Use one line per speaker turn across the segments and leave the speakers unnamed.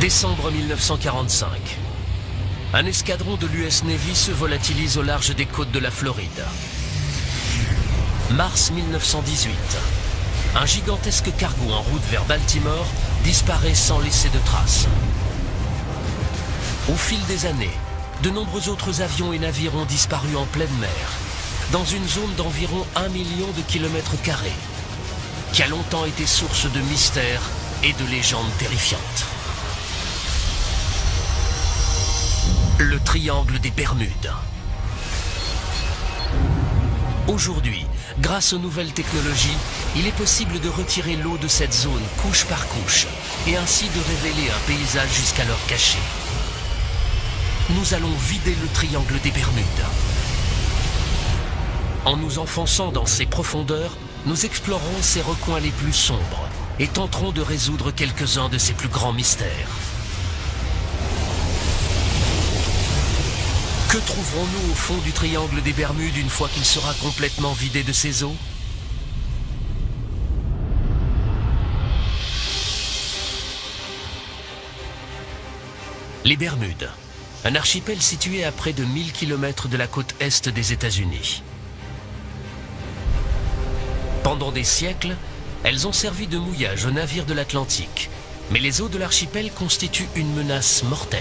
Décembre 1945. Un escadron de l'US Navy se volatilise au large des côtes de la Floride. Mars 1918. Un gigantesque cargo en route vers Baltimore disparaît sans laisser de traces. Au fil des années, de nombreux autres avions et navires ont disparu en pleine mer, dans une zone d'environ 1 million de kilomètres carrés, qui a longtemps été source de mystères et de légendes terrifiantes. Le triangle des Bermudes. Aujourd'hui, grâce aux nouvelles technologies, il est possible de retirer l'eau de cette zone couche par couche et ainsi de révéler un paysage jusqu'alors caché. Nous allons vider le triangle des Bermudes. En nous enfonçant dans ses profondeurs, nous explorerons ses recoins les plus sombres et tenterons de résoudre quelques-uns de ses plus grands mystères. Que trouverons-nous au fond du triangle des Bermudes une fois qu'il sera complètement vidé de ses eaux? Les Bermudes, un archipel situé à près de 1000 km de la côte est des États-Unis. Pendant des siècles, elles ont servi de mouillage aux navires de l'Atlantique, mais les eaux de l'archipel constituent une menace mortelle.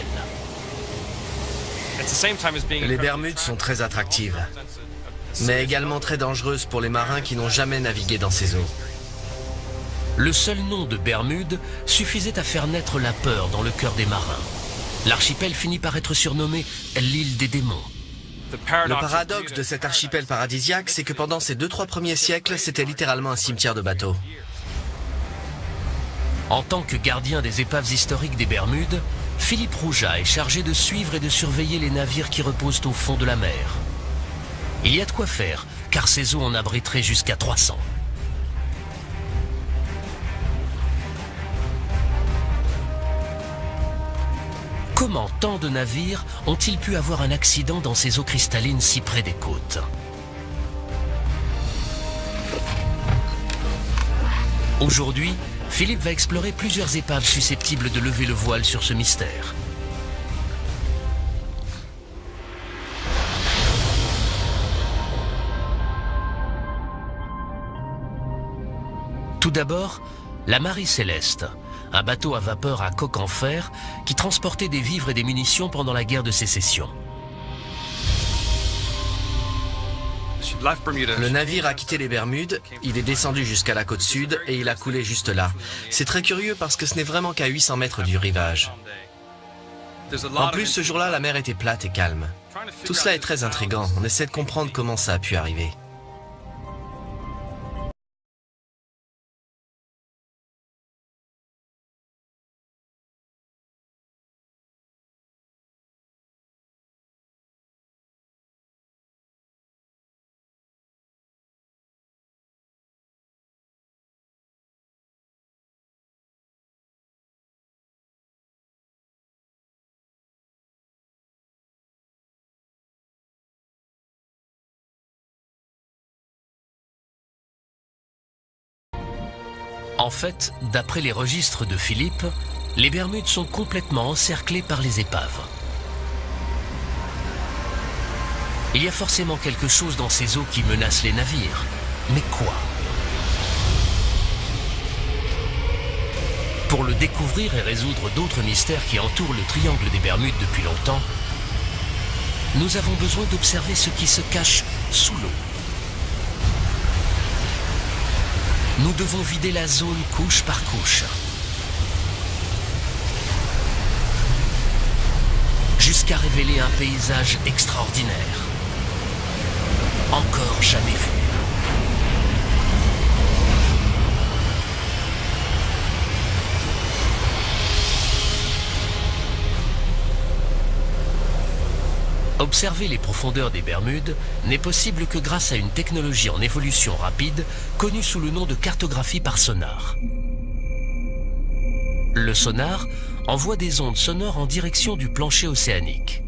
Les Bermudes sont très attractives, mais également très dangereuses pour les marins qui n'ont jamais navigué dans ces eaux.
Le seul nom de Bermudes suffisait à faire naître la peur dans le cœur des marins. L'archipel finit par être surnommé l'île des démons.
Le paradoxe de cet archipel paradisiaque, c'est que pendant ces 2-3 premiers siècles, c'était littéralement un cimetière de bateaux.
En tant que gardien des épaves historiques des Bermudes, Philippe Rouja est chargé de suivre et de surveiller les navires qui reposent au fond de la mer. Il y a de quoi faire, car ces eaux en abriteraient jusqu'à 300. Comment tant de navires ont-ils pu avoir un accident dans ces eaux cristallines si près des côtes? Aujourd'hui, Philippe va explorer plusieurs épaves susceptibles de lever le voile sur ce mystère. Tout d'abord, la Marie Céleste, un bateau à vapeur à coque en fer qui transportait des vivres et des munitions pendant la guerre de sécession.
Le navire a quitté les Bermudes, il est descendu jusqu'à la côte sud et il a coulé juste là. C'est très curieux parce que ce n'est vraiment qu'à 800 mètres du rivage. En plus, ce jour-là, la mer était plate et calme. Tout cela est très intriguant, on essaie de comprendre comment ça a pu arriver.
En fait, d'après les registres de Philippe, les Bermudes sont complètement encerclées par les épaves. Il y a forcément quelque chose dans ces eaux qui menace les navires. Mais quoi? Pour le découvrir et résoudre d'autres mystères qui entourent le triangle des Bermudes depuis longtemps, nous avons besoin d'observer ce qui se cache sous l'eau. Nous devons vider la zone couche par couche, jusqu'à révéler un paysage extraordinaire, encore jamais vu. Observer les profondeurs des Bermudes n'est possible que grâce à une technologie en évolution rapide connue sous le nom de cartographie par sonar. Le sonar envoie des ondes sonores en direction du plancher océanique.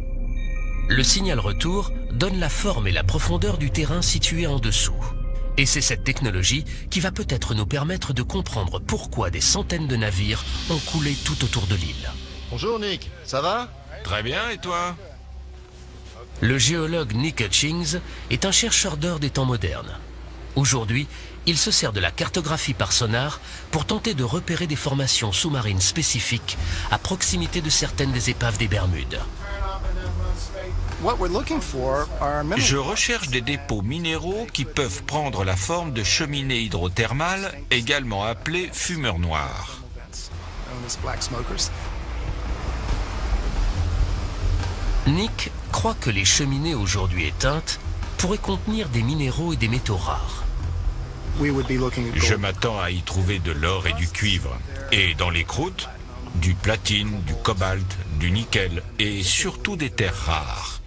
Le signal retour donne la forme et la profondeur du terrain situé en dessous. Et c'est cette technologie qui va peut-être nous permettre de comprendre pourquoi des centaines de navires ont coulé tout autour de l'île.
Bonjour Nick, ça va?
Très bien, et toi?
Le géologue Nick Hutchings est un chercheur d'or des temps modernes. Aujourd'hui, il se sert de la cartographie par sonar pour tenter de repérer des formations sous-marines spécifiques à proximité de certaines des épaves des Bermudes.
Je recherche des dépôts minéraux qui peuvent prendre la forme de cheminées hydrothermales, également appelées fumeurs noirs.
Nick croit que les cheminées aujourd'hui éteintes pourraient contenir des minéraux et des métaux rares.
Je m'attends à y trouver de l'or et du cuivre. Et dans les croûtes, du platine, du cobalt, du nickel et surtout des terres rares,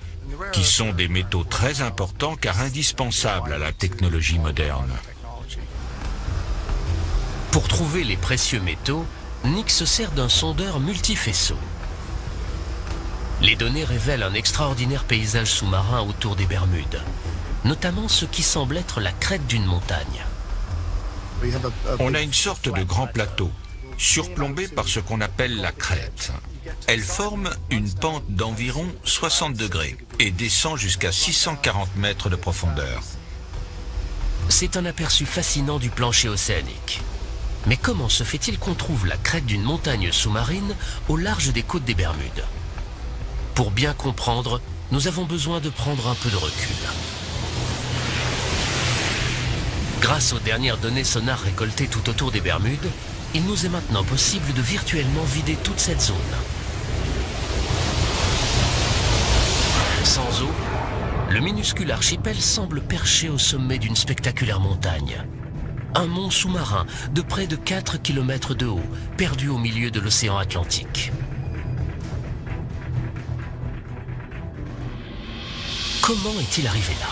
qui sont des métaux très importants car indispensables à la technologie moderne.
Pour trouver les précieux métaux, Nick se sert d'un sondeur multifaisceau. Les données révèlent un extraordinaire paysage sous-marin autour des Bermudes, notamment ce qui semble être la crête d'une montagne.
On a une sorte de grand plateau, surplombé par ce qu'on appelle la crête. Elle forme une pente d'environ 60 degrés et descend jusqu'à 640 mètres de profondeur.
C'est un aperçu fascinant du plancher océanique. Mais comment se fait-il qu'on trouve la crête d'une montagne sous-marine au large des côtes des Bermudes? Pour bien comprendre, nous avons besoin de prendre un peu de recul. Grâce aux dernières données sonar récoltées tout autour des Bermudes, il nous est maintenant possible de virtuellement vider toute cette zone. Sans eau, le minuscule archipel semble perché au sommet d'une spectaculaire montagne. Un mont sous-marin de près de 4 km de haut, perdu au milieu de l'océan Atlantique. Comment est-il arrivé là?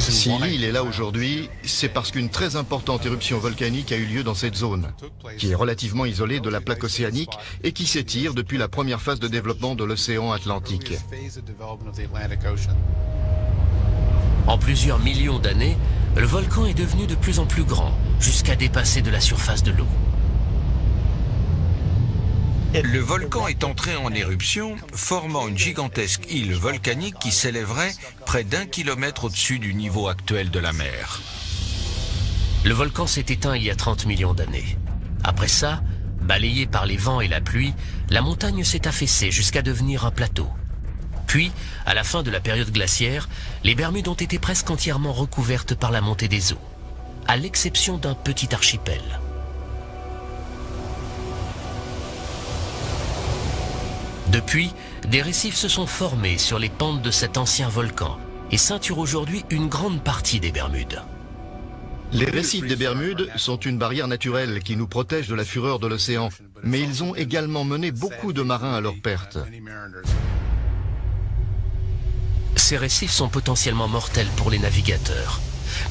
Si l'île est là aujourd'hui, c'est parce qu'une très importante éruption volcanique a eu lieu dans cette zone, qui est relativement isolée de la plaque océanique et qui s'étire depuis la première phase de développement de l'océan Atlantique.
En plusieurs millions d'années, le volcan est devenu de plus en plus grand, jusqu'à dépasser de la surface de l'eau.
Le volcan est entré en éruption, formant une gigantesque île volcanique qui s'élèverait près d'1 kilomètre au-dessus du niveau actuel de la mer.
Le volcan s'est éteint il y a 30 millions d'années. Après ça, balayé par les vents et la pluie, la montagne s'est affaissée jusqu'à devenir un plateau. Puis, à la fin de la période glaciaire, les Bermudes ont été presque entièrement recouvertes par la montée des eaux, à l'exception d'un petit archipel. Depuis, des récifs se sont formés sur les pentes de cet ancien volcan et ceinturent aujourd'hui une grande partie des Bermudes.
Les récifs des Bermudes sont une barrière naturelle qui nous protège de la fureur de l'océan, mais ils ont également mené beaucoup de marins à leur perte.
Ces récifs sont potentiellement mortels pour les navigateurs.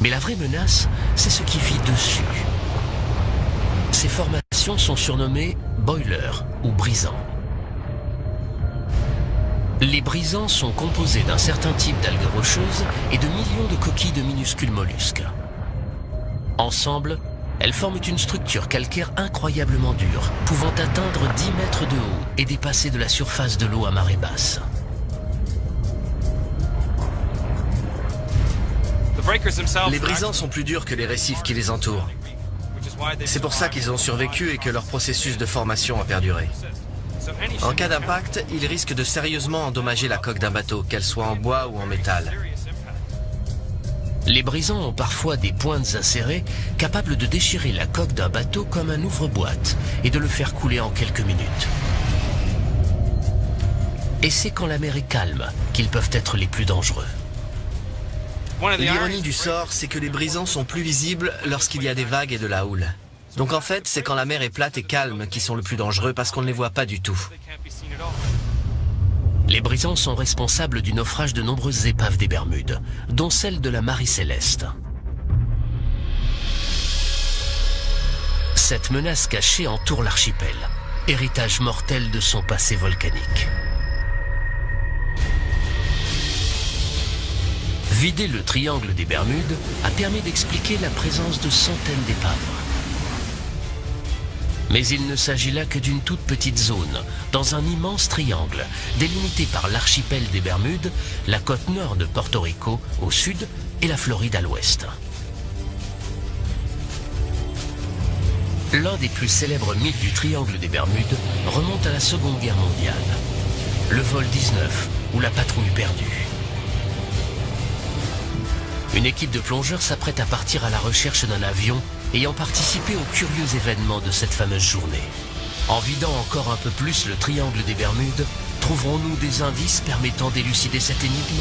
Mais la vraie menace, c'est ce qui vit dessus. Ces formations sont surnommées boilers ou brisants. Les brisants sont composés d'un certain type d'algues rocheuses et de millions de coquilles de minuscules mollusques. Ensemble, elles forment une structure calcaire incroyablement dure, pouvant atteindre 10 mètres de haut et dépasser de la surface de l'eau à marée basse.
Les brisants sont plus durs que les récifs qui les entourent. C'est pour ça qu'ils ont survécu et que leur processus de formation a perduré. En cas d'impact, ils risquent de sérieusement endommager la coque d'un bateau, qu'elle soit en bois ou en métal.
Les brisants ont parfois des pointes acérées capables de déchirer la coque d'un bateau comme un ouvre-boîte et de le faire couler en quelques minutes. Et c'est quand la mer est calme qu'ils peuvent être les plus dangereux.
L'ironie du sort, c'est que les brisants sont plus visibles lorsqu'il y a des vagues et de la houle. Donc en fait, c'est quand la mer est plate et calme qu'ils sont le plus dangereux parce qu'on ne les voit pas du tout.
Les brisants sont responsables du naufrage de nombreuses épaves des Bermudes, dont celle de la Marie Céleste. Cette menace cachée entoure l'archipel, héritage mortel de son passé volcanique. Vider le triangle des Bermudes a permis d'expliquer la présence de centaines d'épaves. Mais il ne s'agit là que d'une toute petite zone, dans un immense triangle, délimité par l'archipel des Bermudes, la côte nord de Porto Rico au sud et la Floride à l'ouest. L'un des plus célèbres mythes du triangle des Bermudes remonte à la Seconde Guerre mondiale. Le vol 19, ou la patrouille perdue. Une équipe de plongeurs s'apprête à partir à la recherche d'un avion ayant participé aux curieux événements de cette fameuse journée. En vidant encore un peu plus le triangle des Bermudes, trouverons-nous des indices permettant d'élucider cette énigme?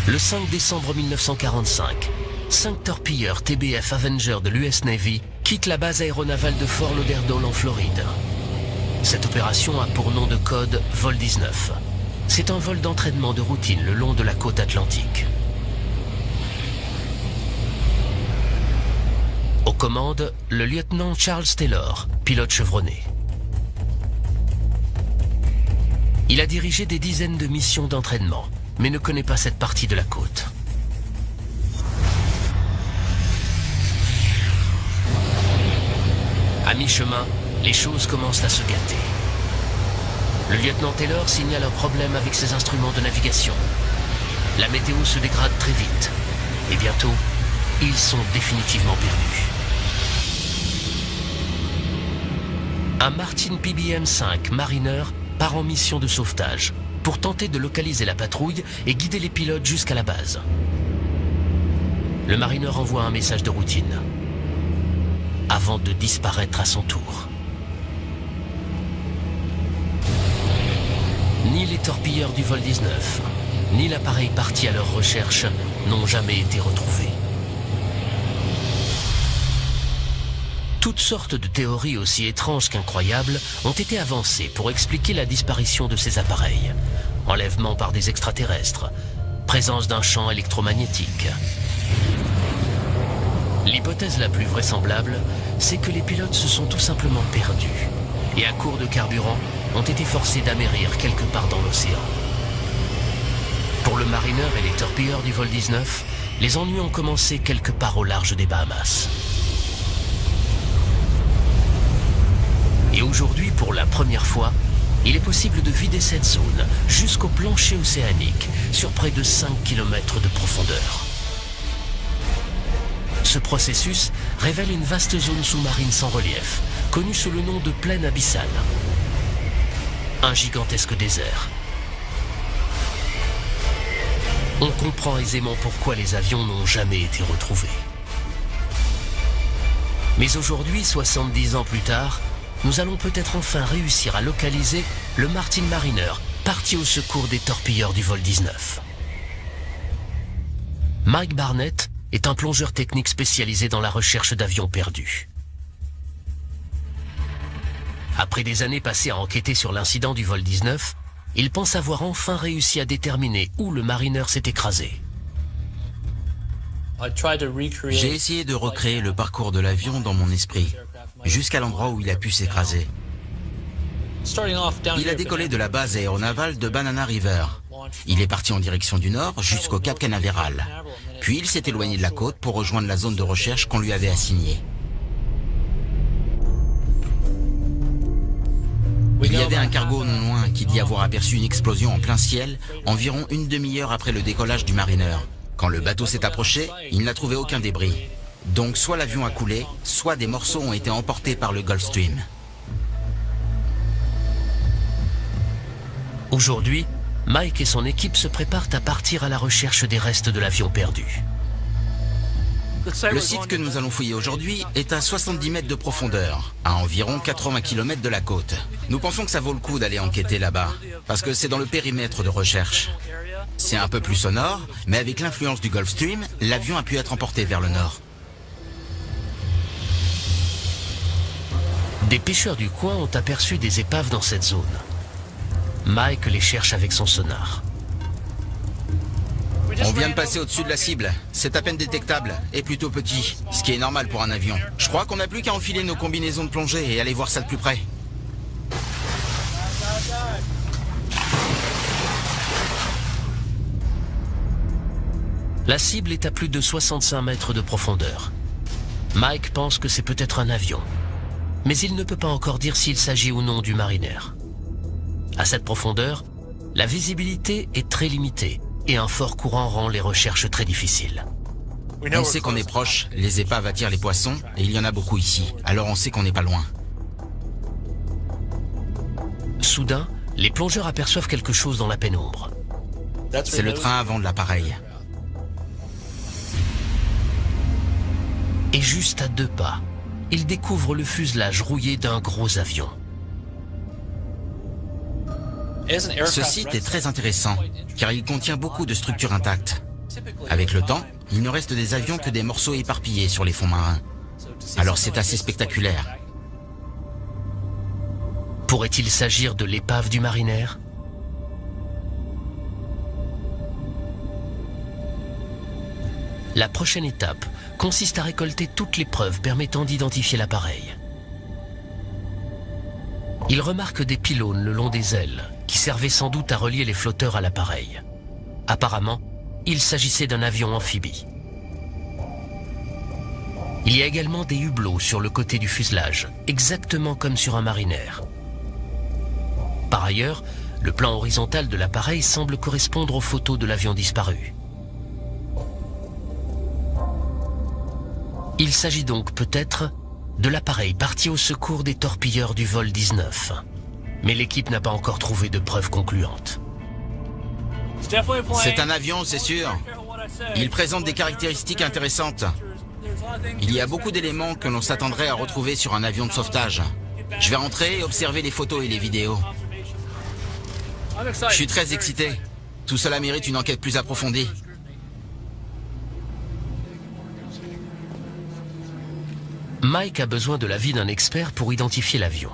Le 5 décembre 1945, 5 torpilleurs TBF Avenger de l'US Navy quittent la base aéronavale de Fort Lauderdale en Floride. Cette opération a pour nom de code Vol 19. C'est un vol d'entraînement de routine le long de la côte atlantique. Aux commandes, le lieutenant Charles Taylor, pilote chevronné. Il a dirigé des dizaines de missions d'entraînement, mais ne connaît pas cette partie de la côte. À mi-chemin, les choses commencent à se gâter. Le lieutenant Taylor signale un problème avec ses instruments de navigation. La météo se dégrade très vite. Et bientôt, ils sont définitivement perdus. Un Martin PBM-5 Mariner part en mission de sauvetage pour tenter de localiser la patrouille et guider les pilotes jusqu'à la base. Le Mariner envoie un message de routine avant de disparaître à son tour. Ni les torpilleurs du vol 19, ni l'appareil parti à leur recherche n'ont jamais été retrouvés. Toutes sortes de théories aussi étranges qu'incroyables ont été avancées pour expliquer la disparition de ces appareils. Enlèvement par des extraterrestres, présence d'un champ électromagnétique. L'hypothèse la plus vraisemblable, c'est que les pilotes se sont tout simplement perdus et à court de carburant ont été forcés d'amérir quelque part dans l'océan. Pour le Mariner et les torpilleurs du vol 19, les ennuis ont commencé quelque part au large des Bahamas. Et aujourd'hui, pour la première fois, il est possible de vider cette zone jusqu'au plancher océanique sur près de 5 km de profondeur. Ce processus révèle une vaste zone sous-marine sans relief, connue sous le nom de plaine abyssale. Un gigantesque désert. On comprend aisément pourquoi les avions n'ont jamais été retrouvés. Mais aujourd'hui, 70 ans plus tard, nous allons peut-être enfin réussir à localiser le Martin Mariner, parti au secours des torpilleurs du vol 19. Mike Barnett est un plongeur technique spécialisé dans la recherche d'avions perdus. Après des années passées à enquêter sur l'incident du vol 19, il pense avoir enfin réussi à déterminer où le Mariner s'est écrasé.
J'ai essayé de recréer le parcours de l'avion dans mon esprit, jusqu'à l'endroit où il a pu s'écraser. Il a décollé de la base aéronavale de Banana River. Il est parti en direction du nord jusqu'au Cap Canaveral. Puis il s'est éloigné de la côte pour rejoindre la zone de recherche qu'on lui avait assignée. Il y avait un cargo non loin qui dit avoir aperçu une explosion en plein ciel, environ une demi-heure après le décollage du Mariner. Quand le bateau s'est approché, il n'a trouvé aucun débris. Donc soit l'avion a coulé, soit des morceaux ont été emportés par le Gulf Stream.
Aujourd'hui, Mike et son équipe se préparent à partir à la recherche des restes de l'avion perdu.
Le site que nous allons fouiller aujourd'hui est à 70 mètres de profondeur, à environ 80 km de la côte. Nous pensons que ça vaut le coup d'aller enquêter là-bas, parce que c'est dans le périmètre de recherche. C'est un peu plus sonore, mais avec l'influence du Gulf Stream, l'avion a pu être emporté vers le nord.
Des pêcheurs du coin ont aperçu des épaves dans cette zone. Mike les cherche avec son sonar.
On vient de passer au-dessus de la cible. C'est à peine détectable et plutôt petit, ce qui est normal pour un avion. Je crois qu'on n'a plus qu'à enfiler nos combinaisons de plongée et aller voir ça de plus près.
La cible est à plus de 65 mètres de profondeur. Mike pense que c'est peut-être un avion, mais il ne peut pas encore dire s'il s'agit ou non du Mariner. À cette profondeur, la visibilité est très limitée et un fort courant rend les recherches très difficiles.
On sait qu'on est proche, les épaves attirent les poissons et il y en a beaucoup ici, alors on sait qu'on n'est pas loin.
Soudain, les plongeurs aperçoivent quelque chose dans la pénombre.
C'est le train avant de l'appareil.
Et juste à 2 pas, ils découvrent le fuselage rouillé d'un gros avion.
Ce site est très intéressant, car il contient beaucoup de structures intactes. Avec le temps, il ne reste des avions que des morceaux éparpillés sur les fonds marins. Alors c'est assez spectaculaire.
Pourrait-il s'agir de l'épave du Mariner? La prochaine étape consiste à récolter toutes les preuves permettant d'identifier l'appareil. Il remarque des pylônes le long des ailes, qui servaient sans doute à relier les flotteurs à l'appareil. Apparemment, il s'agissait d'un avion amphibie. Il y a également des hublots sur le côté du fuselage, exactement comme sur un Mariner. Par ailleurs, le plan horizontal de l'appareil semble correspondre aux photos de l'avion disparu. Il s'agit donc peut-être de l'appareil parti au secours des torpilleurs du vol 19. Mais l'équipe n'a pas encore trouvé de preuves concluantes.
C'est un avion, c'est sûr. Il présente des caractéristiques intéressantes. Il y a beaucoup d'éléments que l'on s'attendrait à retrouver sur un avion de sauvetage. Je vais rentrer et observer les photos et les vidéos. Je suis très excité. Tout cela mérite une enquête plus approfondie.
Mike a besoin de l'avis d'un expert pour identifier l'avion.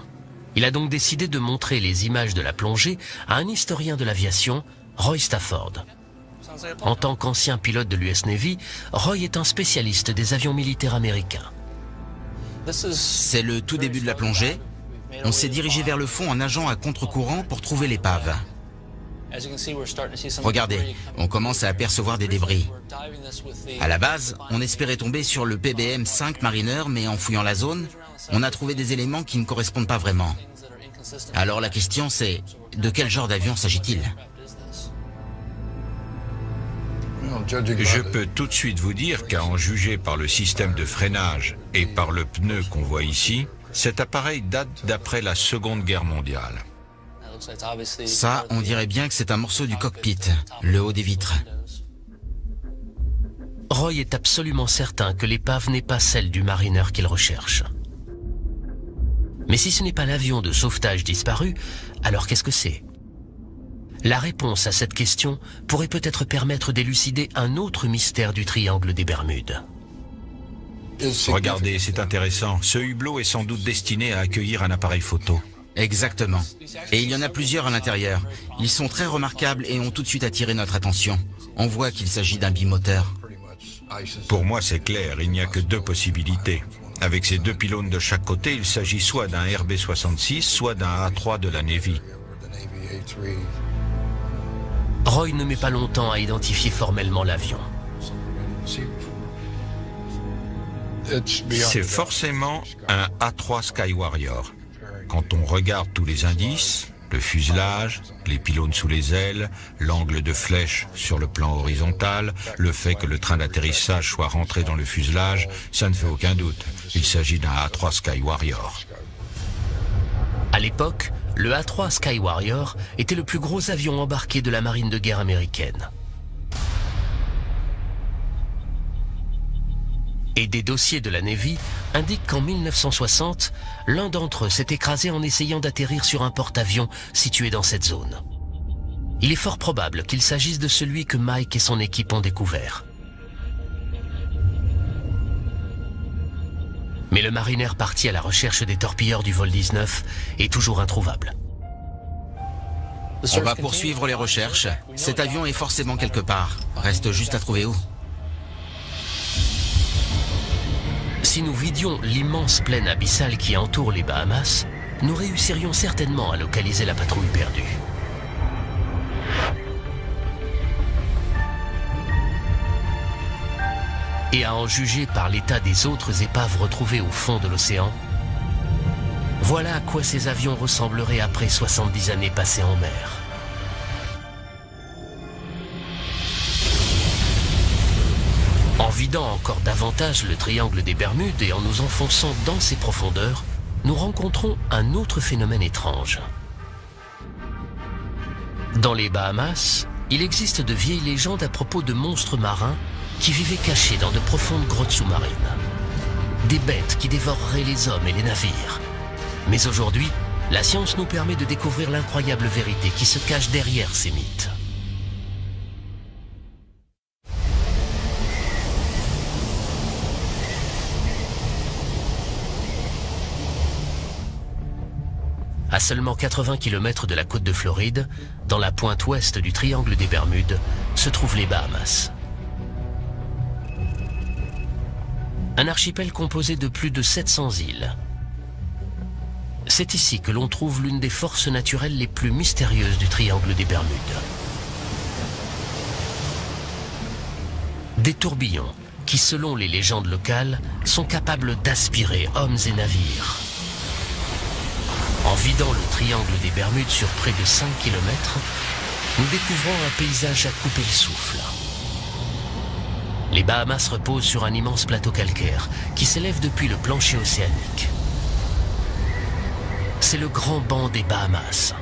Il a donc décidé de montrer les images de la plongée à un historien de l'aviation, Roy Stafford. En tant qu'ancien pilote de l'US Navy, Roy est un spécialiste des avions militaires américains.
C'est le tout début de la plongée. On s'est dirigé vers le fond en nageant à contre-courant pour trouver l'épave. Regardez, on commence à apercevoir des débris. À la base, on espérait tomber sur le PBM-5 Mariner, mais en fouillant la zone, on a trouvé des éléments qui ne correspondent pas vraiment. Alors la question c'est, de quel genre d'avion s'agit-il?
Je peux tout de suite vous dire qu'à en juger par le système de freinage et par le pneu qu'on voit ici, cet appareil date d'après la Seconde Guerre mondiale.
Ça, on dirait bien que c'est un morceau du cockpit, le haut des vitres.
Roy est absolument certain que l'épave n'est pas celle du Mariner qu'il recherche. Mais si ce n'est pas l'avion de sauvetage disparu, alors qu'est-ce que c'est? La réponse à cette question pourrait peut-être permettre d'élucider un autre mystère du triangle des Bermudes.
Regardez, c'est intéressant. Ce hublot est sans doute destiné à accueillir un appareil photo.
Exactement. Et il y en a plusieurs à l'intérieur. Ils sont très remarquables et ont tout de suite attiré notre attention. On voit qu'il s'agit d'un bimoteur.
Pour moi, c'est clair, il n'y a que 2 possibilités. Avec ces 2 pylônes de chaque côté, il s'agit soit d'un RB-66, soit d'un A3 de la Navy.
Roy ne met pas longtemps à identifier formellement l'avion.
C'est forcément un A3 Skywarrior. Quand on regarde tous les indices, le fuselage, les pylônes sous les ailes, l'angle de flèche sur le plan horizontal, le fait que le train d'atterrissage soit rentré dans le fuselage, ça ne fait aucun doute. Il s'agit d'un A3 Skywarrior.
À l'époque, le A3 Skywarrior était le plus gros avion embarqué de la marine de guerre américaine. Et des dossiers de la Navy indiquent qu'en 1960, l'un d'entre eux s'est écrasé en essayant d'atterrir sur un porte-avions situé dans cette zone. Il est fort probable qu'il s'agisse de celui que Mike et son équipe ont découvert. Mais le Mariner parti à la recherche des torpilleurs du vol 19 est toujours introuvable.
On va poursuivre les recherches. Cet avion est forcément quelque part. Reste juste à trouver où.
Si nous vidions l'immense plaine abyssale qui entoure les Bahamas, nous réussirions certainement à localiser la patrouille perdue. Et à en juger par l'état des autres épaves retrouvées au fond de l'océan, voilà à quoi ces avions ressembleraient après 70 années passées en mer. En vidant encore davantage le triangle des Bermudes et en nous enfonçant dans ses profondeurs, nous rencontrons un autre phénomène étrange. Dans les Bahamas, il existe de vieilles légendes à propos de monstres marins qui vivaient cachés dans de profondes grottes sous-marines. Des bêtes qui dévoreraient les hommes et les navires. Mais aujourd'hui, la science nous permet de découvrir l'incroyable vérité qui se cache derrière ces mythes. À seulement 80 km de la côte de Floride, dans la pointe ouest du triangle des Bermudes, se trouvent les Bahamas. Un archipel composé de plus de 700 îles. C'est ici que l'on trouve l'une des forces naturelles les plus mystérieuses du triangle des Bermudes. Des tourbillons qui, selon les légendes locales, sont capables d'aspirer hommes et navires. En vidant le triangle des Bermudes sur près de 5 km, nous découvrons un paysage à couper le souffle. Les Bahamas reposent sur un immense plateau calcaire qui s'élève depuis le plancher océanique. C'est le grand banc des Bahamas.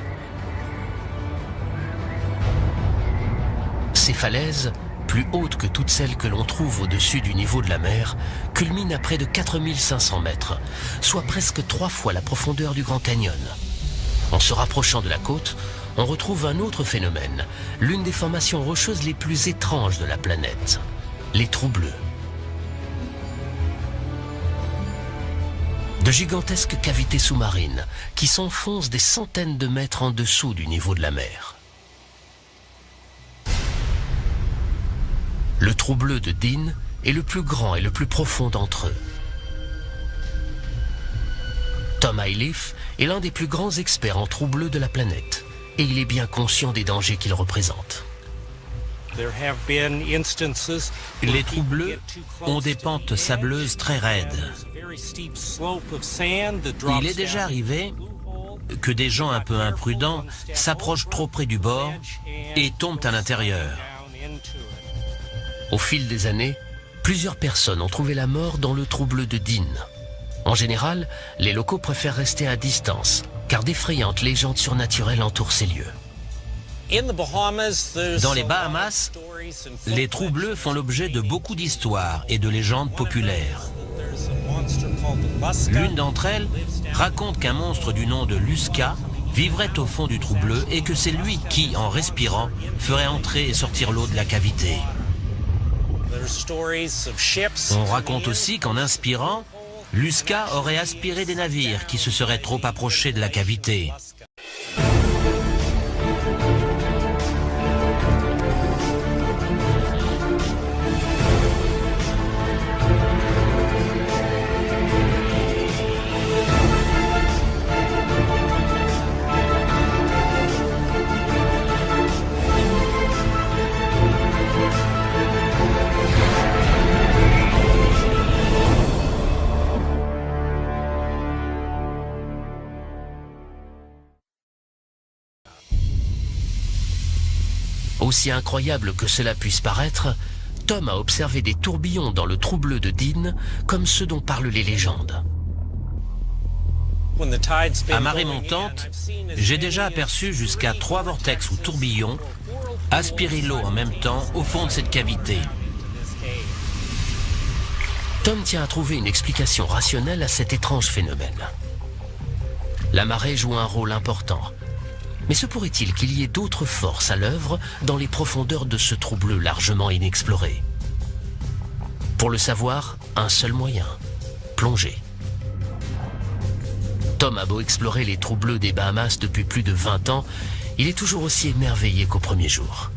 Ces falaises, plus hautes que toutes celles que l'on trouve au-dessus du niveau de la mer, culminent à près de 4500 mètres, soit presque 3 fois la profondeur du Grand Canyon. En se rapprochant de la côte, on retrouve un autre phénomène, l'une des formations rocheuses les plus étranges de la planète, les trous bleus. De gigantesques cavités sous-marines qui s'enfoncent des centaines de mètres en dessous du niveau de la mer. Le trou bleu de Dean est le plus grand et le plus profond d'entre eux. Tom Iliffe est l'un des plus grands experts en trous bleus de la planète et il est bien conscient des dangers qu'ils représentent.
Les trous bleus ont des pentes sableuses très raides. Il est déjà arrivé que des gens un peu imprudents s'approchent trop près du bord et tombent à l'intérieur.
Au fil des années, plusieurs personnes ont trouvé la mort dans le trou bleu de Dean. En général, les locaux préfèrent rester à distance, car d'effrayantes légendes surnaturelles entourent ces lieux.
Dans les Bahamas, les trous bleus font l'objet de beaucoup d'histoires et de légendes populaires. L'une d'entre elles raconte qu'un monstre du nom de Lusca vivrait au fond du trou bleu et que c'est lui qui, en respirant, ferait entrer et sortir l'eau de la cavité. On raconte aussi qu'en inspirant, Lusca aurait aspiré des navires qui se seraient trop approchés de la cavité.
Aussi incroyable que cela puisse paraître, Tom a observé des tourbillons dans le trou bleu de Dean comme ceux dont parlent les légendes.
À marée montante, j'ai déjà aperçu jusqu'à 3 vortex ou tourbillons aspirer l'eau en même temps au fond de cette cavité.
Tom tient à trouver une explication rationnelle à cet étrange phénomène. La marée joue un rôle important. Mais se pourrait-il qu'il y ait d'autres forces à l'œuvre dans les profondeurs de ce trou bleu largement inexploré? Pour le savoir, un seul moyen, plonger. Tom a beau explorer les trous bleus des Bahamas depuis plus de 20 ans, il est toujours aussi émerveillé qu'au premier jour.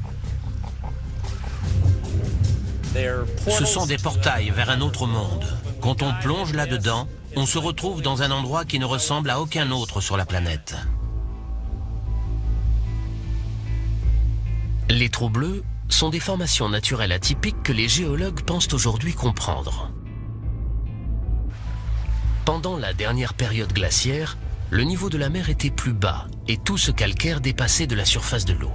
Ce sont des portails vers un autre monde. Quand on plonge là-dedans, on se retrouve dans un endroit qui ne ressemble à aucun autre sur la planète.
Les trous bleus sont des formations naturelles atypiques que les géologues pensent aujourd'hui comprendre. Pendant la dernière période glaciaire, le niveau de la mer était plus bas et tout ce calcaire dépassait de la surface de l'eau.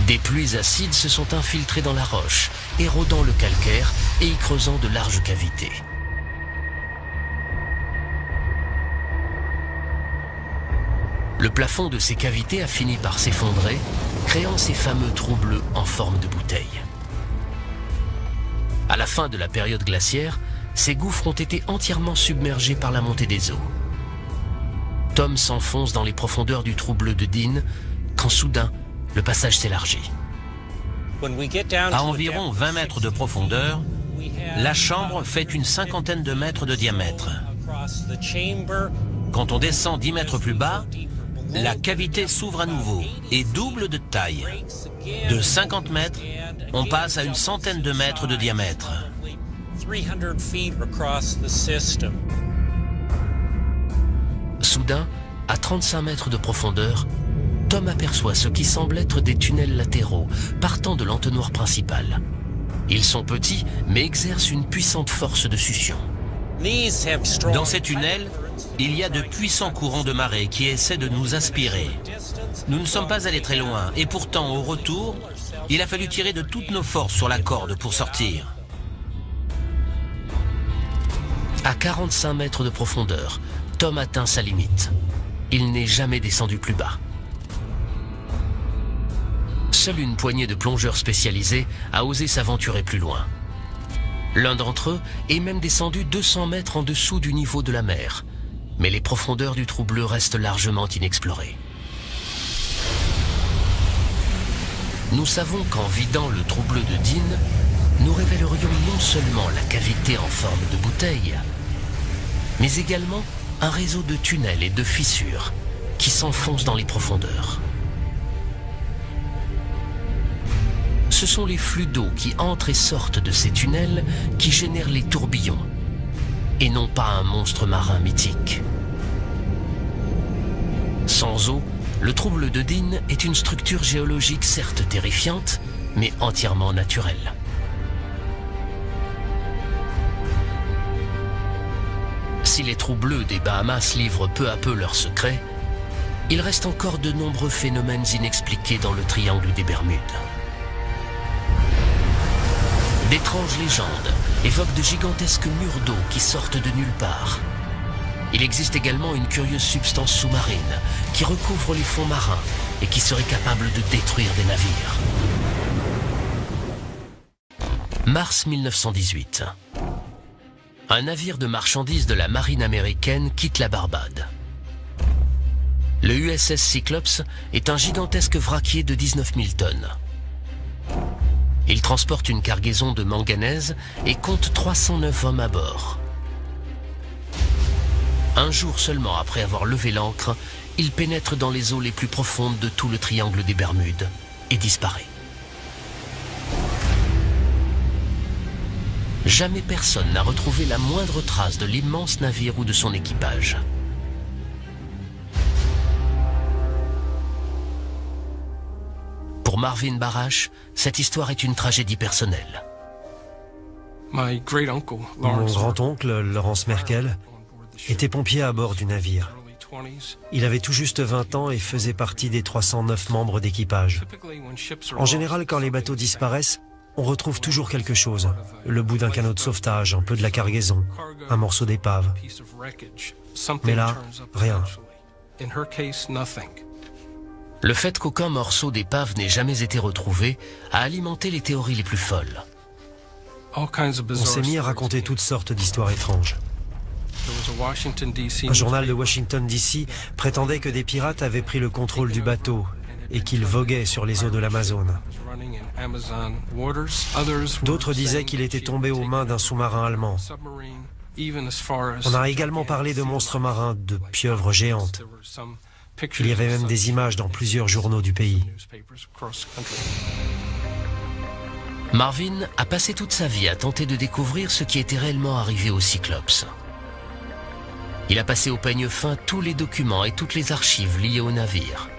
Des pluies acides se sont infiltrées dans la roche, érodant le calcaire et y creusant de larges cavités. Le plafond de ces cavités a fini par s'effondrer, créant ces fameux trous bleus en forme de bouteille. À la fin de la période glaciaire, ces gouffres ont été entièrement submergés par la montée des eaux. Tom s'enfonce dans les profondeurs du trou bleu de Dean, quand soudain, le passage s'élargit.
À environ 20 mètres de profondeur, la chambre fait une cinquantaine de mètres de diamètre. Quand on descend 10 mètres plus bas, la cavité s'ouvre à nouveau et double de taille. De 50 mètres, on passe à une centaine de mètres de diamètre.
Soudain, à 35 mètres de profondeur, Tom aperçoit ce qui semble être des tunnels latéraux partant de l'entonnoir principal. Ils sont petits, mais exercent une puissante force de succion.
Dans ces tunnels, il y a de puissants courants de marée qui essaient de nous aspirer. Nous ne sommes pas allés très loin et pourtant, au retour, il a fallu tirer de toutes nos forces sur la corde pour sortir.
À 45 mètres de profondeur, Tom atteint sa limite. Il n'est jamais descendu plus bas. Seule une poignée de plongeurs spécialisés a osé s'aventurer plus loin. L'un d'entre eux est même descendu 200 mètres en dessous du niveau de la mer, mais les profondeurs du trou bleu restent largement inexplorées. Nous savons qu'en vidant le trou bleu de Dean, nous révélerions non seulement la cavité en forme de bouteille, mais également un réseau de tunnels et de fissures qui s'enfoncent dans les profondeurs. Ce sont les flux d'eau qui entrent et sortent de ces tunnels qui génèrent les tourbillons, et non pas un monstre marin mythique. Sans eau, le trou bleu de Dean est une structure géologique certes terrifiante, mais entièrement naturelle. Si les trous bleus des Bahamas livrent peu à peu leurs secrets, il reste encore de nombreux phénomènes inexpliqués dans le triangle des Bermudes. D'étranges légendes évoquent de gigantesques murs d'eau qui sortent de nulle part. Il existe également une curieuse substance sous-marine qui recouvre les fonds marins et qui serait capable de détruire des navires. Mars 1918. Un navire de marchandises de la marine américaine quitte la Barbade. Le USS Cyclops est un gigantesque vraquier de 19 000 tonnes. Il transporte une cargaison de manganèse et compte 309 hommes à bord. Un jour seulement après avoir levé l'ancre, il pénètre dans les eaux les plus profondes de tout le triangle des Bermudes et disparaît. Jamais personne n'a retrouvé la moindre trace de l'immense navire ou de son équipage. Pour Marvin Barash, cette histoire est une tragédie personnelle.
Mon grand-oncle, Lawrence Merkel, était pompier à bord du navire. Il avait tout juste 20 ans et faisait partie des 309 membres d'équipage. En général, quand les bateaux disparaissent, on retrouve toujours quelque chose. Le bout d'un canot de sauvetage, un peu de la cargaison, un morceau d'épave. Mais là, rien.
Le fait qu'aucun morceau d'épave n'ait jamais été retrouvé a alimenté les théories les plus folles.
On s'est mis à raconter toutes sortes d'histoires étranges. Un journal de Washington, D.C. prétendait que des pirates avaient pris le contrôle du bateau et qu'ils voguaient sur les eaux de l'Amazone. D'autres disaient qu'il était tombé aux mains d'un sous-marin allemand. On a également parlé de monstres marins, de pieuvres géantes. Il y avait même des images dans plusieurs journaux du pays.
Marvin a passé toute sa vie à tenter de découvrir ce qui était réellement arrivé au Cyclops. Il a passé au peigne fin tous les documents et toutes les archives liées au navire.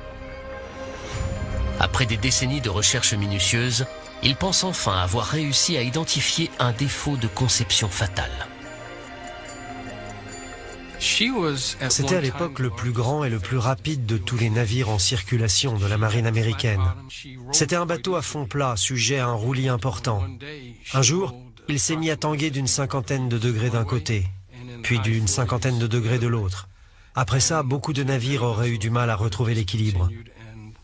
Après des décennies de recherches minutieuses, il pense enfin avoir réussi à identifier un défaut de conception fatale.
C'était à l'époque le plus grand et le plus rapide de tous les navires en circulation de la marine américaine. C'était un bateau à fond plat, sujet à un roulis important. Un jour, il s'est mis à tanguer d'une 50aine de degrés d'un côté, puis d'une 50aine de degrés de l'autre. Après ça, beaucoup de navires auraient eu du mal à retrouver l'équilibre,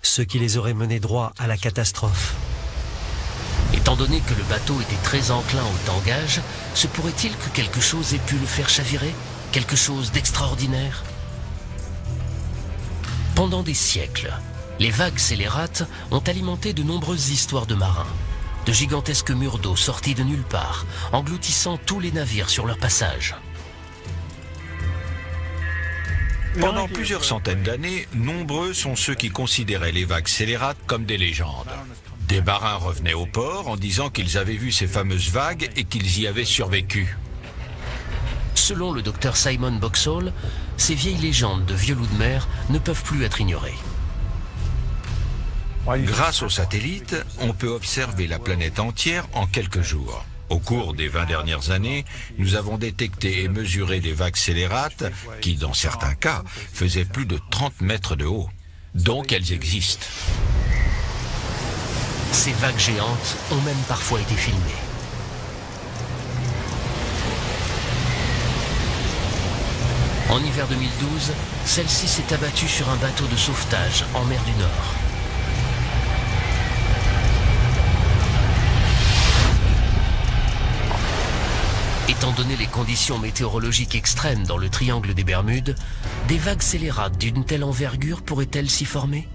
ce qui les aurait menés droit à la catastrophe.
Étant donné que le bateau était très enclin au tangage, se pourrait-il que quelque chose ait pu le faire chavirer ? Quelque chose d'extraordinaire ? Pendant des siècles, les vagues scélérates ont alimenté de nombreuses histoires de marins. De gigantesques murs d'eau sortis de nulle part, engloutissant tous les navires sur leur passage.
Pendant plusieurs centaines d'années, nombreux sont ceux qui considéraient les vagues scélérates comme des légendes. Des marins revenaient au port en disant qu'ils avaient vu ces fameuses vagues et qu'ils y avaient survécu.
Selon le docteur Simon Boxall, ces vieilles légendes de vieux loups de mer ne peuvent plus être ignorées.
Grâce aux satellites, on peut observer la planète entière en quelques jours. Au cours des 20 dernières années, nous avons détecté et mesuré des vagues scélérates qui, dans certains cas, faisaient plus de 30 mètres de haut. Donc elles existent.
Ces vagues géantes ont même parfois été filmées. En hiver 2012, celle-ci s'est abattue sur un bateau de sauvetage en mer du Nord. Étant donné les conditions météorologiques extrêmes dans le triangle des Bermudes, des vagues scélérates d'une telle envergure pourraient-elles s'y former ?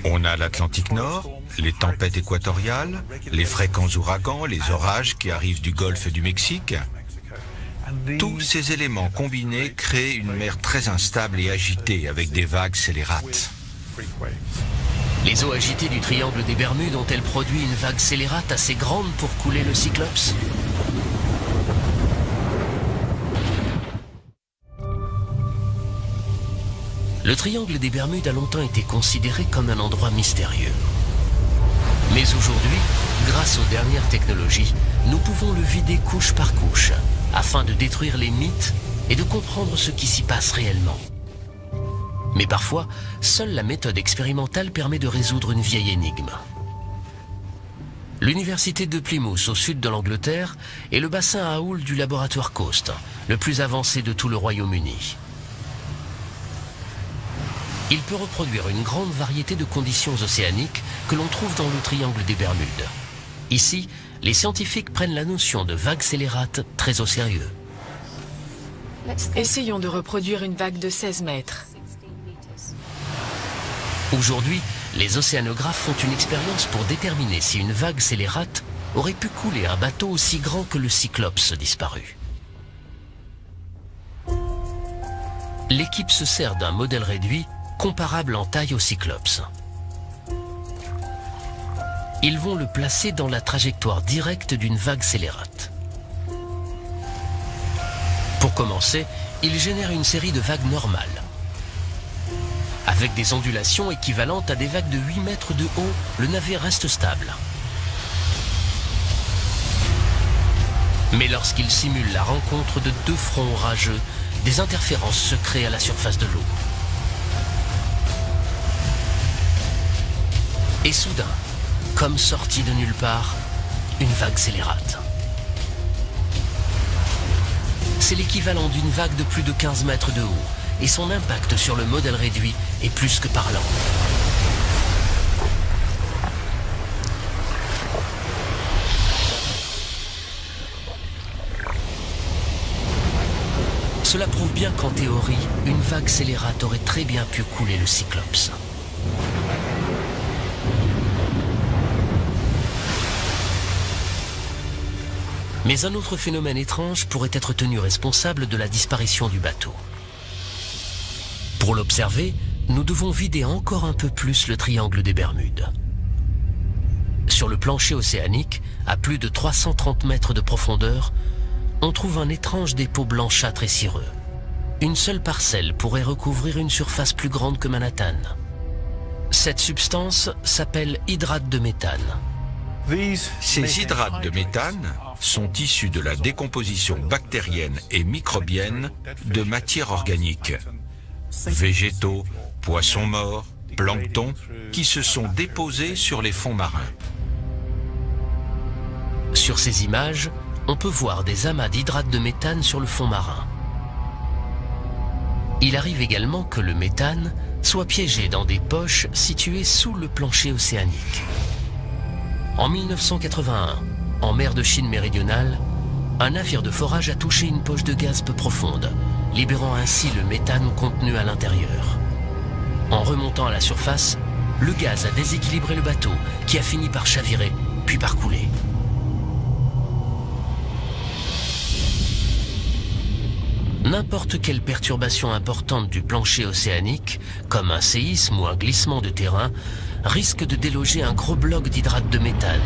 On a l'Atlantique Nord, les tempêtes équatoriales, les fréquents ouragans, les orages qui arrivent du golfe du Mexique. Tous ces éléments combinés créent une mer très instable et agitée avec des vagues scélérates.
Les eaux agitées du triangle des Bermudes ont-elles produit une vague scélérate assez grande pour couler le Cyclops ? Le triangle des Bermudes a longtemps été considéré comme un endroit mystérieux. Mais aujourd'hui, grâce aux dernières technologies, nous pouvons le vider couche par couche, afin de détruire les mythes et de comprendre ce qui s'y passe réellement. Mais parfois, seule la méthode expérimentale permet de résoudre une vieille énigme. L'université de Plymouth, au sud de l'Angleterre, est le bassin à houle du laboratoire Coast, le plus avancé de tout le Royaume-Uni. Il peut reproduire une grande variété de conditions océaniques que l'on trouve dans le triangle des Bermudes. Ici, les scientifiques prennent la notion de vague scélérate très au sérieux.
Essayons de reproduire une vague de 16 mètres.
Aujourd'hui, les océanographes font une expérience pour déterminer si une vague scélérate aurait pu couler un bateau aussi grand que le Cyclops disparu. L'équipe se sert d'un modèle réduit comparable en taille au Cyclops. Ils vont le placer dans la trajectoire directe d'une vague scélérate. Pour commencer, ils génèrent une série de vagues normales, avec des ondulations équivalentes à des vagues de 8 mètres de haut. Le navire reste stable. Mais lorsqu'ils simulent la rencontre de deux fronts orageux, des interférences se créent à la surface de l'eau. Et soudain, comme sortie de nulle part, une vague scélérate. C'est l'équivalent d'une vague de plus de 15 mètres de haut, et son impact sur le modèle réduit est plus que parlant. Cela prouve bien qu'en théorie, une vague scélérate aurait très bien pu couler le Cyclops. Mais un autre phénomène étrange pourrait être tenu responsable de la disparition du bateau. Pour l'observer, nous devons vider encore un peu plus le triangle des Bermudes. Sur le plancher océanique, à plus de 330 mètres de profondeur, on trouve un étrange dépôt blanchâtre et cireux. Une seule parcelle pourrait recouvrir une surface plus grande que Manhattan. Cette substance s'appelle hydrate de méthane.
Ces hydrates de méthane sont issus de la décomposition bactérienne et microbienne de matières organiques, végétaux, poissons morts, plancton, qui se sont déposés sur les fonds marins.
Sur ces images, on peut voir des amas d'hydrate de méthane sur le fond marin. Il arrive également que le méthane soit piégé dans des poches situées sous le plancher océanique. En 1981, en mer de Chine méridionale, un navire de forage a touché une poche de gaz peu profonde, libérant ainsi le méthane contenu à l'intérieur. En remontant à la surface, le gaz a déséquilibré le bateau, qui a fini par chavirer, puis par couler. N'importe quelle perturbation importante du plancher océanique, comme un séisme ou un glissement de terrain, risque de déloger un gros bloc d'hydrate de méthane,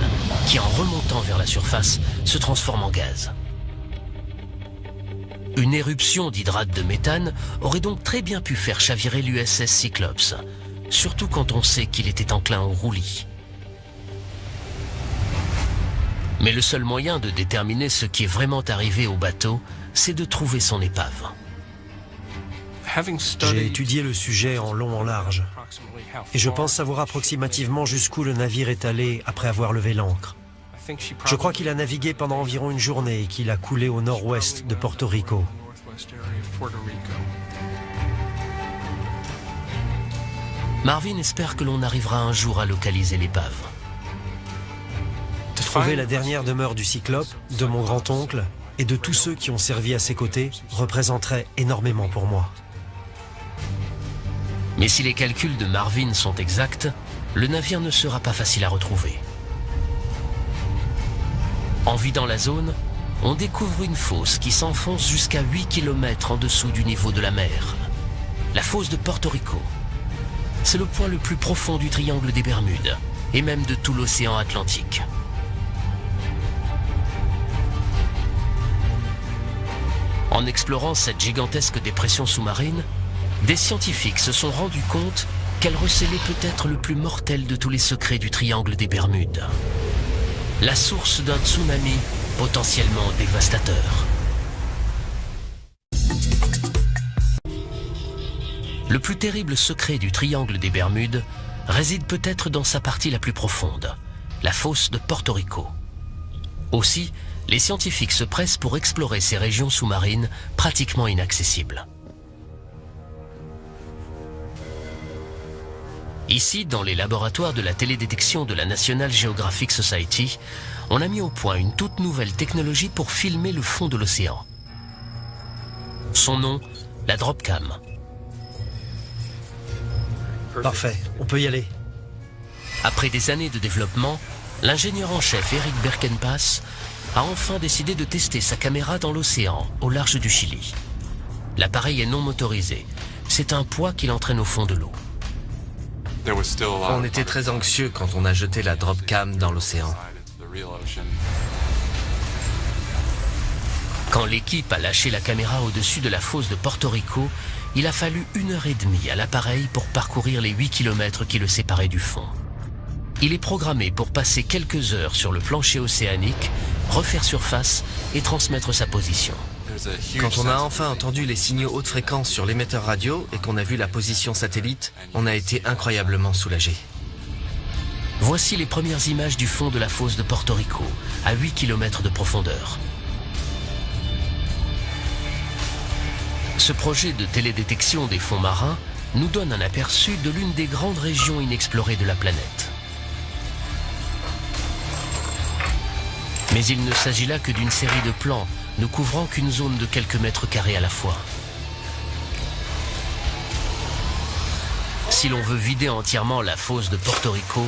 qui en remontant vers la surface, se transforme en gaz. Une éruption d'hydrate de méthane aurait donc très bien pu faire chavirer l'USS Cyclops, surtout quand on sait qu'il était enclin au roulis. Mais le seul moyen de déterminer ce qui est vraiment arrivé au bateau, c'est de trouver son épave.
J'ai étudié le sujet en long en large, et je pense savoir approximativement jusqu'où le navire est allé après avoir levé l'ancre. Je crois qu'il a navigué pendant environ une journée et qu'il a coulé au nord-ouest de Porto Rico.
Marvin espère que l'on arrivera un jour à localiser l'épave.
Trouver la dernière demeure du Cyclope, de mon grand-oncle et de tous ceux qui ont servi à ses côtés représenterait énormément pour moi.
Mais si les calculs de Marvin sont exacts, le navire ne sera pas facile à retrouver. En vidant la zone, on découvre une fosse qui s'enfonce jusqu'à 8 km en dessous du niveau de la mer. La fosse de Porto Rico. C'est le point le plus profond du triangle des Bermudes, et même de tout l'océan Atlantique. En explorant cette gigantesque dépression sous-marine, des scientifiques se sont rendus compte qu'elle recelait peut-être le plus mortel de tous les secrets du triangle des Bermudes. La source d'un tsunami potentiellement dévastateur. Le plus terrible secret du triangle des Bermudes réside peut-être dans sa partie la plus profonde, la fosse de Porto Rico. Aussi, les scientifiques se pressent pour explorer ces régions sous-marines pratiquement inaccessibles. Ici, dans les laboratoires de la télédétection de la National Geographic Society, on a mis au point une toute nouvelle technologie pour filmer le fond de l'océan. Son nom, la Dropcam.
Parfait, on peut y aller.
Après des années de développement, l'ingénieur en chef Eric Berkenpass a enfin décidé de tester sa caméra dans l'océan, au large du Chili. L'appareil est non motorisé. C'est un poids qu'il entraîne au fond de l'eau.
On était très anxieux quand on a jeté la Dropcam dans l'océan.
Quand l'équipe a lâché la caméra au-dessus de la fosse de Porto Rico, il a fallu 1h30 à l'appareil pour parcourir les 8 km qui le séparaient du fond. Il est programmé pour passer quelques heures sur le plancher océanique, refaire surface et transmettre sa position.
Quand on a enfin entendu les signaux haute fréquence sur l'émetteur radio et qu'on a vu la position satellite, on a été incroyablement soulagés.
Voici les premières images du fond de la fosse de Porto Rico, à 8 km de profondeur. Ce projet de télédétection des fonds marins nous donne un aperçu de l'une des grandes régions inexplorées de la planète. Mais il ne s'agit là que d'une série de plans ne couvrant qu'une zone de quelques mètres carrés à la fois. Si l'on veut vider entièrement la fosse de Porto Rico,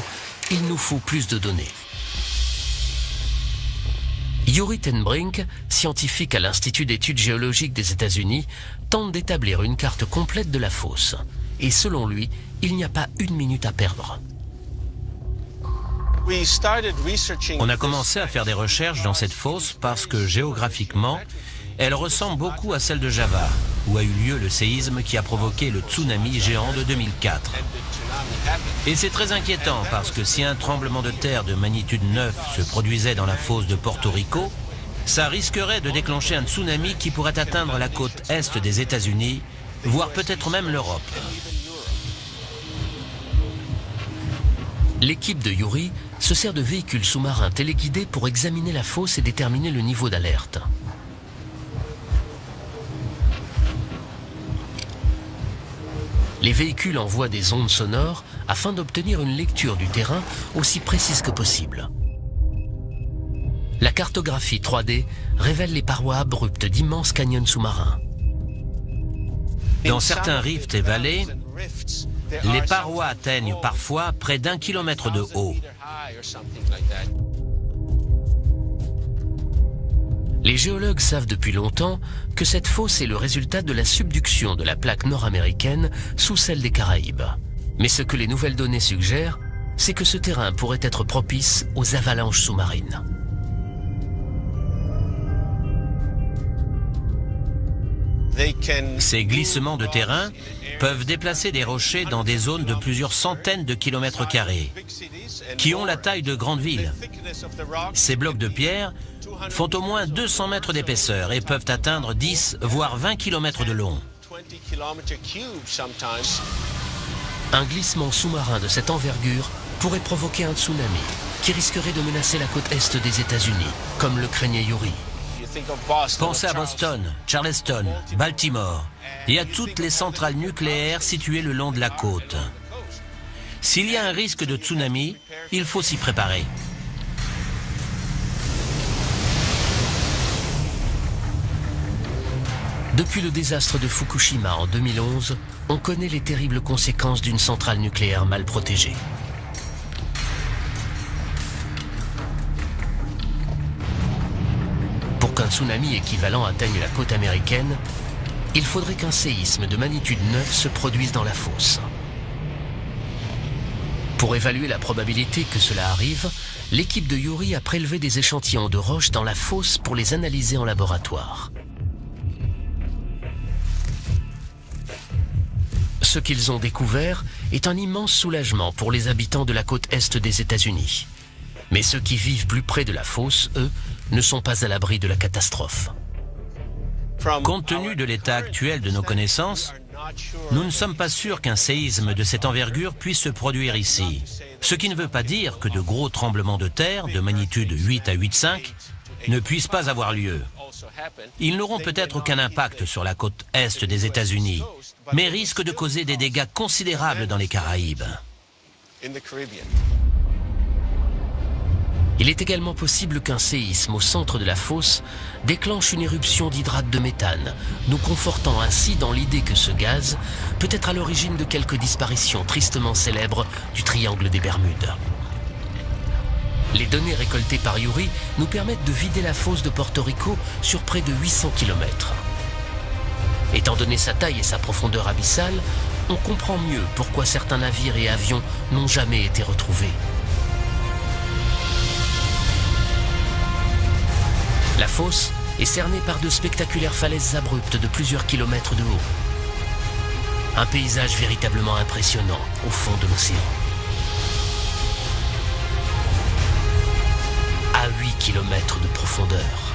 il nous faut plus de données. Yuri Tenbrink, scientifique à l'Institut d'études géologiques des États-Unis, tente d'établir une carte complète de la fosse. Et selon lui, il n'y a pas une minute à perdre.
On a commencé à faire des recherches dans cette fosse parce que géographiquement, elle ressemble beaucoup à celle de Java. où a eu lieu le séisme qui a provoqué le tsunami géant de 2004. Et c'est très inquiétant parce que si un tremblement de terre de magnitude 9 se produisait dans la fosse de Porto Rico, ça risquerait de déclencher un tsunami qui pourrait atteindre la côte est des États-Unis, voire peut-être même l'Europe.
L'équipe de Yuri se sert de véhicules sous-marins téléguidés pour examiner la fosse et déterminer le niveau d'alerte. Les véhicules envoient des ondes sonores afin d'obtenir une lecture du terrain aussi précise que possible. La cartographie 3D révèle les parois abruptes d'immenses canyons sous-marins.
Dans certains rifts et vallées, les parois atteignent parfois près d'1 kilomètre de haut.
Les géologues savent depuis longtemps que cette fosse est le résultat de la subduction de la plaque nord-américaine sous celle des Caraïbes. Mais ce que les nouvelles données suggèrent, c'est que ce terrain pourrait être propice aux avalanches sous-marines.
Ces glissements de terrain peuvent déplacer des rochers dans des zones de plusieurs centaines de kilomètres carrés, qui ont la taille de grandes villes. Ces blocs de pierre font au moins 200 mètres d'épaisseur et peuvent atteindre 10 voire 20 kilomètres de long.
Un glissement sous-marin de cette envergure pourrait provoquer un tsunami qui risquerait de menacer la côte est des États-Unis, comme le craignait Yuri.
Pensez à Boston, Charleston, Baltimore et à toutes les centrales nucléaires situées le long de la côte. S'il y a un risque de tsunami, il faut s'y préparer.
Depuis le désastre de Fukushima en 2011, on connaît les terribles conséquences d'une centrale nucléaire mal protégée. Pour qu'un tsunami équivalent atteigne la côte américaine, il faudrait qu'un séisme de magnitude 9 se produise dans la fosse. Pour évaluer la probabilité que cela arrive, l'équipe de Yuri a prélevé des échantillons de roches dans la fosse pour les analyser en laboratoire. Ce qu'ils ont découvert est un immense soulagement pour les habitants de la côte est des États-Unis. Mais ceux qui vivent plus près de la fosse, eux, ne sont pas à l'abri de la catastrophe.
Compte tenu de l'état actuel de nos connaissances, nous ne sommes pas sûrs qu'un séisme de cette envergure puisse se produire ici. Ce qui ne veut pas dire que de gros tremblements de terre de magnitude 8 à 8,5 ne puissent pas avoir lieu. Ils n'auront peut-être aucun impact sur la côte est des États-Unis, mais risquent de causer des dégâts considérables dans les Caraïbes.
Il est également possible qu'un séisme au centre de la fosse déclenche une éruption d'hydrate de méthane, nous confortant ainsi dans l'idée que ce gaz peut être à l'origine de quelques disparitions tristement célèbres du triangle des Bermudes. Les données récoltées par Yuri nous permettent de vider la fosse de Porto Rico sur près de 800 km. Étant donné sa taille et sa profondeur abyssale, on comprend mieux pourquoi certains navires et avions n'ont jamais été retrouvés. La fosse est cernée par de spectaculaires falaises abruptes de plusieurs kilomètres de haut. Un paysage véritablement impressionnant au fond de l'océan. À 8 kilomètres de profondeur.